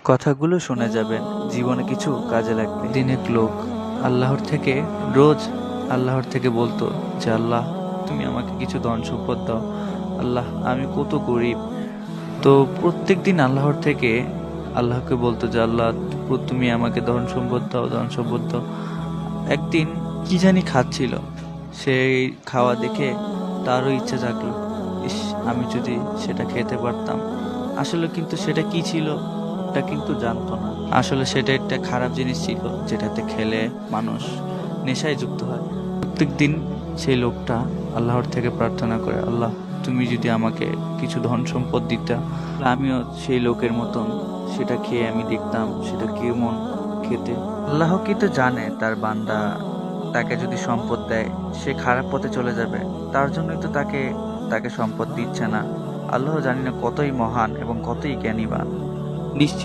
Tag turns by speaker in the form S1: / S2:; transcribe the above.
S1: কথাগুলো শুনে যাবেন, জীবনে কিছু কাজে লাগবে। দিনেক লোক আল্লাহর থেকে রোজ আল্লাহর থেকে বলতো যে আল্লাহ তুমি আমাকে কিছু ধন সম্পদ দাও, আল্লাহ আমি কত গরিব। তো প্রত্যেক দিন আল্লাহর থেকে আল্লাহকে বলতো যে আল্লাহ তুমি আমাকে ধন সম্পদ দাও, ধন সম্পদ দাও। একদিন কি জানি খাচ্ছিল, সেই খাওয়া দেখে তারও ইচ্ছে জাগলো, ইস আমি যদি সেটা খেতে পারতাম। আসলে কিন্তু সেটা কি ছিল এটা কিন্তু জানতো না। আসলে সেটা একটা খারাপ জিনিস ছিল যেটাতে খেলে মানুষ নেশায় যুক্ত হয়। প্রত্যেক দিন সেই লোকটা আল্লাহর থেকে প্রার্থনা করে, আল্লাহ তুমি যদি আমাকে কিছু ধন সম্পদ দিতা, আমিও সেই লোকের মতন সেটা খেয়ে আমি দেখতাম সেটা কেমন খেতে। আল্লাহ কিন্তু জানে তার বান্দা তাকে যদি সম্পদ দেয় সে খারাপ পথে চলে যাবে, তার জন্যই তো তাকে তাকে সম্পদ দিচ্ছে না। আল্লাহ জানি না কতই মহান এবং কতই জ্ঞানীবান। নিশ্চিত